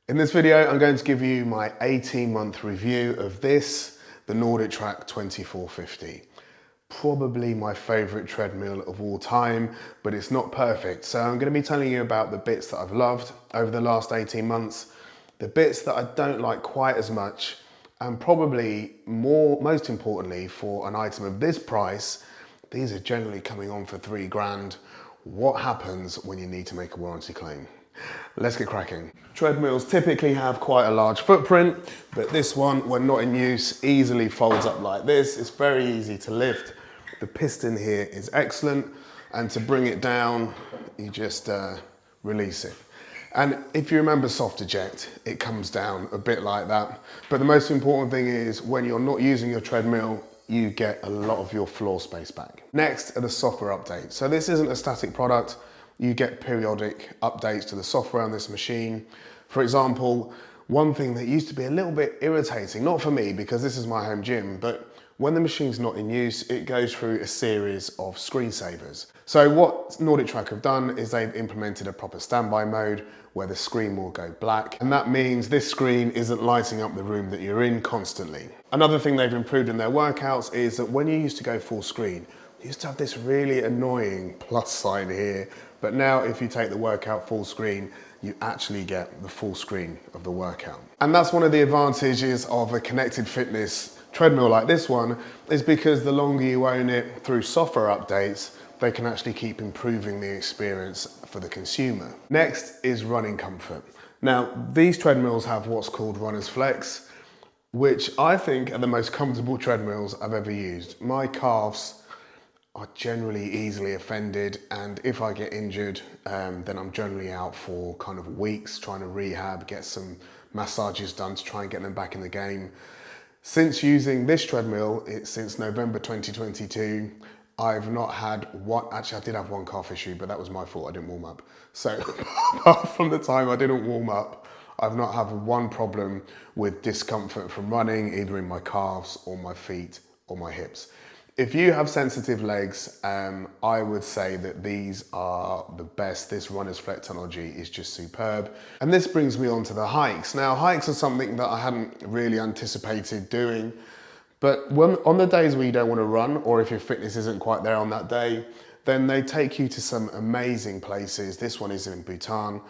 In this video, I'm going to give you my 18-month review of this, the NordicTrack 2450. Probably my favorite treadmill of all time, but it's not perfect. So I'm going to be telling you about the bits that I've loved over the last 18 months, the bits that I don't like quite as much, and probably most importantly, for an item of this price, these are generally coming on for £3 grand. What happens when you need to make a warranty claim? Let's get cracking. Treadmills typically have quite a large footprint, but this one, when not in use, easily folds up like this. It's very easy to lift. The piston here is excellent, and to bring it down, you just release it. And if you remember soft eject, it comes down a bit like that. But the most important thing is when you're not using your treadmill, you get a lot of your floor space back. Next are the software updates. So this isn't a static product. You get periodic updates to the software on this machine. For example, one thing that used to be a little bit irritating, not for me because this is my home gym, but when the machine's not in use, it goes through a series of screensavers. So what NordicTrack have done is they've implemented a proper standby mode where the screen will go black. And that means this screen isn't lighting up the room that you're in constantly. Another thing they've improved in their workouts is that when you used to go full screen, you used to have this really annoying plus sign here. But now if you take the workout full screen, you actually get the full screen of the workout. And that's one of the advantages of a connected fitness treadmill like this one, is because the longer you own it through software updates, they can actually keep improving the experience for the consumer. Next is running comfort. Now, these treadmills have what's called Runner's Flex, which I think are the most comfortable treadmills I've ever used. My calves are generally easily offended, and if I get injured, then I'm generally out for kind of weeks trying to rehab, get some massages done to try and get them back in the game. Since using this treadmill, since November 2022, I've not had one, actually I did have one calf issue, but that was my fault, I didn't warm up. So apart from the time I didn't warm up, I've not had one problem with discomfort from running, either in my calves or my feet or my hips. If you have sensitive legs, I would say that these are the best. This Runner's Flex technology is just superb. And this brings me on to the hikes. Now, hikes are something that I hadn't really anticipated doing, but on the days where you don't want to run, or if your fitness isn't quite there on that day, then they take you to some amazing places. This one is in Bhutan,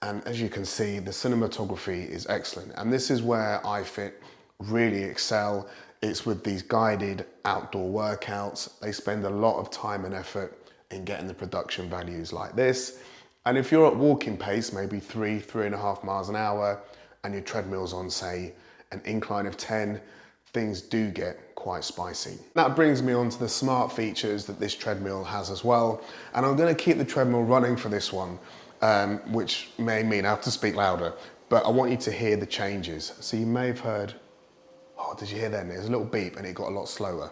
and as you can see, the cinematography is excellent. And this is where iFit really excel. It's with these guided outdoor workouts. They spend a lot of time and effort in getting the production values like this. And if you're at walking pace, maybe 3.5 miles an hour, and your treadmill's on, say, an incline of 10, things do get quite spicy. That brings me on to the smart features that this treadmill has as well. And I'm gonna keep the treadmill running for this one, which may mean I have to speak louder, but I want you to hear the changes. So you may have heard, oh, did you hear that? There's a little beep and it got a lot slower.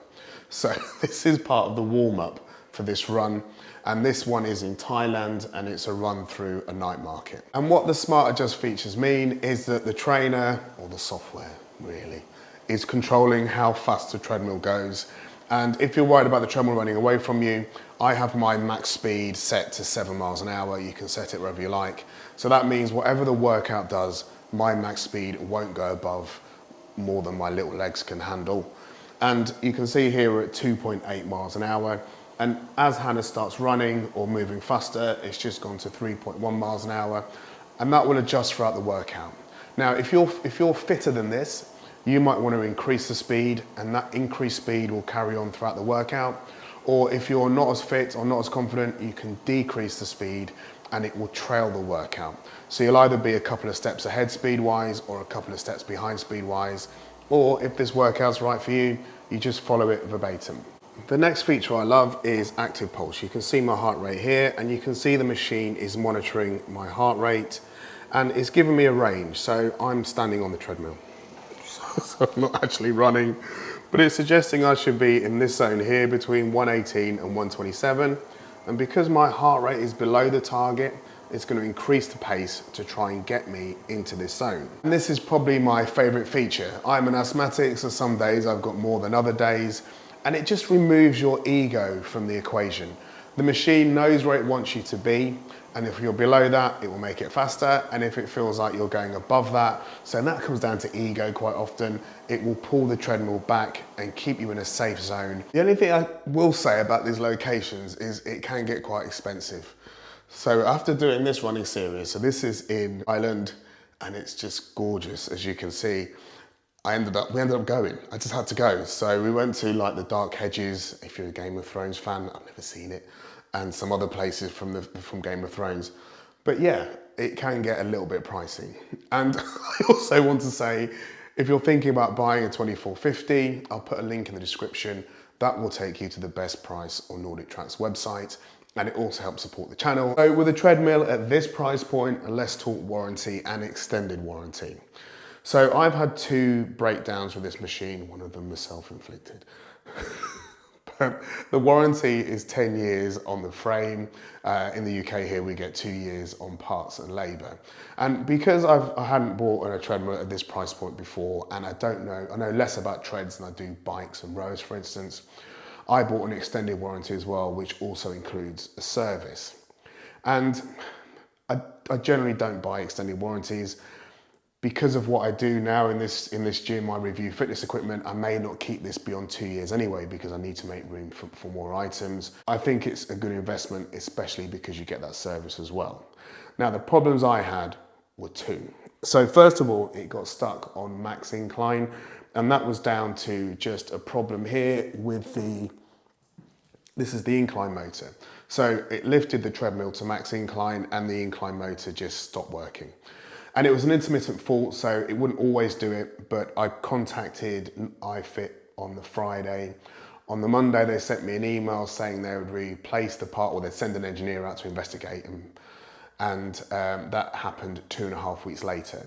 So this is part of the warm-up for this run. And this one is in Thailand, and it's a run through a night market. And what the Smart Adjust features mean is that the trainer, or the software really, is controlling how fast the treadmill goes. And if you're worried about the treadmill running away from you, I have my max speed set to 7 miles an hour. You can set it wherever you like. So that means whatever the workout does, my max speed won't go above more than my little legs can handle. And you can see here we're at 2.8 miles an hour. And as Hannah starts running or moving faster, it's just gone to 3.1 miles an hour. And that will adjust throughout the workout. Now, if you're fitter than this, you might want to increase the speed, and that increased speed will carry on throughout the workout. Or if you're not as fit or not as confident, you can decrease the speed and it will trail the workout. So you'll either be a couple of steps ahead speed-wise or a couple of steps behind speed-wise, or if this workout's right for you, you just follow it verbatim. The next feature I love is active pulse. You can see my heart rate here, and you can see the machine is monitoring my heart rate, and it's giving me a range. So I'm standing on the treadmill, so I'm not actually running, but it's suggesting I should be in this zone here between 118 and 127. And because my heart rate is below the target, it's going to increase the pace to try and get me into this zone. And this is probably my favorite feature. I'm an asthmatic, so some days I've got more than other days, and it just removes your ego from the equation. The machine knows where it wants you to be, And if you're below that, it will make it faster. And if it feels like you're going above that, so that comes down to ego quite often, it will pull the treadmill back and keep you in a safe zone. The only thing I will say about these locations is it can get quite expensive. So after doing this running series, so this is in Ireland and it's just gorgeous, as you can see. We ended up going. I just had to go. So we went to like the Dark Hedges, if you're a Game of Thrones fan, I've never seen it, and some other places from Game of Thrones. But yeah, it can get a little bit pricey. And I also want to say, if you're thinking about buying a 2450, I'll put a link in the description. That will take you to the best price on NordicTrack's website. And it also helps support the channel. So with a treadmill at this price point, let's talk warranty and extended warranty. So I've had 2 breakdowns with this machine. One of them was self-inflicted. But the warranty is 10 years on the frame. In the UK here, we get 2 years on parts and labor. And because I hadn't bought a treadmill at this price point before, and I know less about treads than I do bikes and rows, for instance, I bought an extended warranty as well, which also includes a service. And I generally don't buy extended warranties. Because of what I do now in this gym, I review fitness equipment, I may not keep this beyond 2 years anyway, because I need to make room for more items. I think it's a good investment, especially because you get that service as well. Now, the problems I had were 2. So first of all, it got stuck on max incline, and that was down to just a problem here with this is the incline motor. So it lifted the treadmill to max incline and the incline motor just stopped working. And it was an intermittent fault, so it wouldn't always do it, but I contacted iFit on the Friday. On the Monday, they sent me an email saying they would replace the part, or they'd send an engineer out to investigate, and that happened 2.5 weeks later.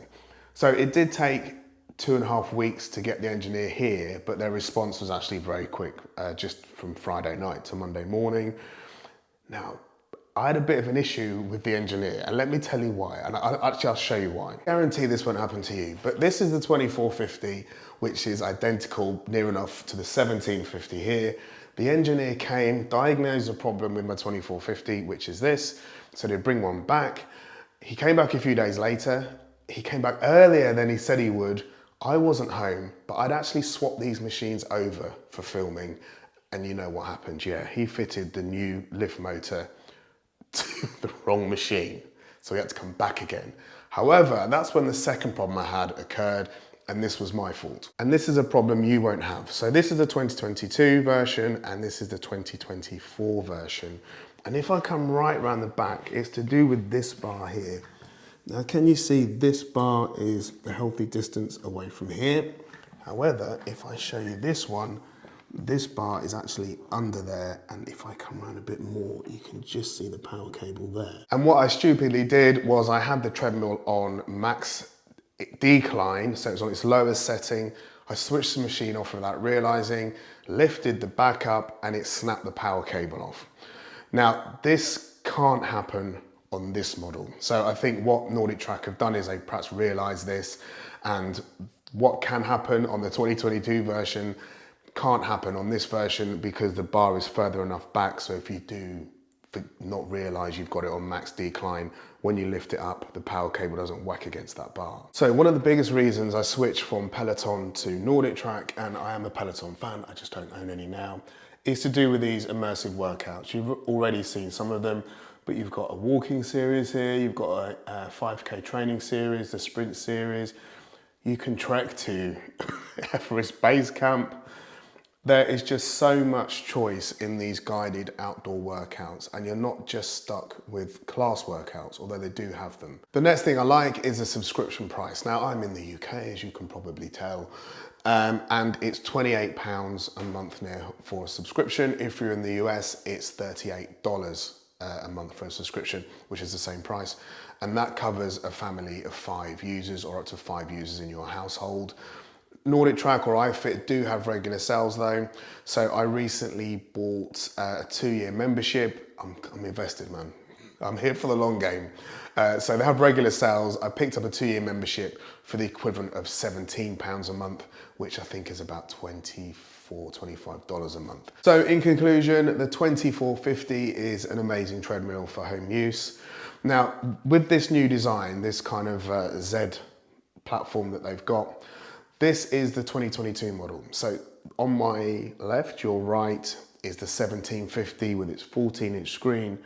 So it did take 2.5 weeks to get the engineer here, but their response was actually very quick, just from Friday night to Monday morning. Now, I had a bit of an issue with the engineer, and let me tell you why, and I'll show you why. I guarantee this won't happen to you, but this is the 2450, which is identical near enough to the 1750 here. The engineer came, diagnosed a problem with my 2450, which is this, so they bring one back. He came back a few days later. He came back earlier than he said he would. I wasn't home, but I'd actually swapped these machines over for filming, and you know what happened. Yeah, he fitted the new lift motor to the wrong machine, so we had to come back again. However, that's when the second problem I had occurred, and this was my fault. And this is a problem you won't have. So this is the 2022 version, and this is the 2024 version. And if I come right around the back, it's to do with this bar here. Now, can you see this bar is a healthy distance away from here? However, if I show you this one, this bar is actually under there, and if I come around a bit more, you can just see the power cable there. And what I stupidly did was I had the treadmill on max decline, so it was on its lowest setting. I switched the machine off without realizing, lifted the back up, and it snapped the power cable off. Now, this can't happen on this model. So I think what NordicTrack have done is they perhaps realized this, and what can happen on the 2022 version can't happen on this version because the bar is further enough back. So if you do not realize you've got it on max decline, when you lift it up, the power cable doesn't whack against that bar. So one of the biggest reasons I switched from Peloton to NordicTrack, and I am a Peloton fan, I just don't own any now, is to do with these immersive workouts. You've already seen some of them, but you've got a walking series here, you've got a 5K training series, the sprint series. You can trek to Everest Base Camp. There is just so much choice in these guided outdoor workouts, and you're not just stuck with class workouts, although they do have them. The next thing I like is a subscription price. Now, I'm in the UK, as you can probably tell, and it's £28 a month now for a subscription. If you're in the US, it's $38 a month for a subscription, which is the same price. And that covers a family of 5 users, or up to 5 users in your household. NordicTrack or iFit do have regular sales though. So I recently bought a 2-year membership. I'm invested, man. I'm here for the long game. So they have regular sales. I picked up a 2-year membership for the equivalent of £17 a month, which I think is about $25 a month. So in conclusion, the 2450 is an amazing treadmill for home use. Now, with this new design, this kind of Z platform that they've got, this is the 2022 model. So on my left, your right is the 1750 with its 14-inch screen.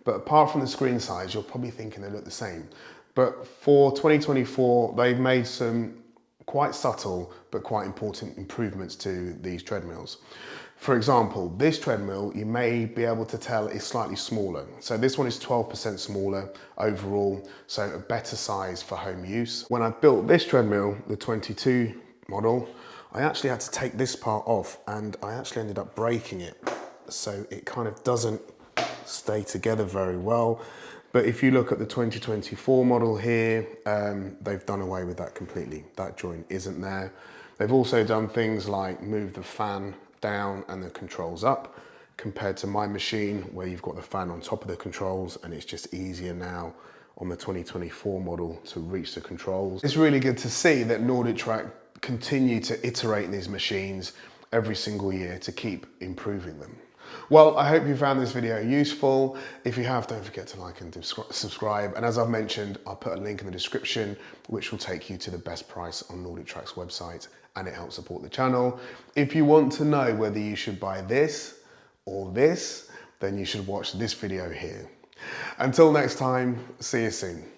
But apart from the screen size, you're probably thinking they look the same. But for 2024, they've made some quite subtle but quite important improvements to these treadmills. For example, this treadmill, you may be able to tell is slightly smaller. So this one is 12% smaller overall, so a better size for home use. When I built this treadmill, the 22 model, I actually had to take this part off and I actually ended up breaking it. So it kind of doesn't stay together very well. But if you look at the 2024 model here, they've done away with that completely. That joint isn't there. They've also done things like move the fan down and the controls up, compared to my machine where you've got the fan on top of the controls, and it's just easier now on the 2024 model to reach the controls. It's really good to see that NordicTrack continue to iterate these machines every single year to keep improving them. Well, I hope you found this video useful. If you have, don't forget to like and subscribe. And as I've mentioned, I'll put a link in the description, which will take you to the best price on NordicTrack's website, and it helps support the channel. If you want to know whether you should buy this or this, then you should watch this video here. Until next time, see you soon.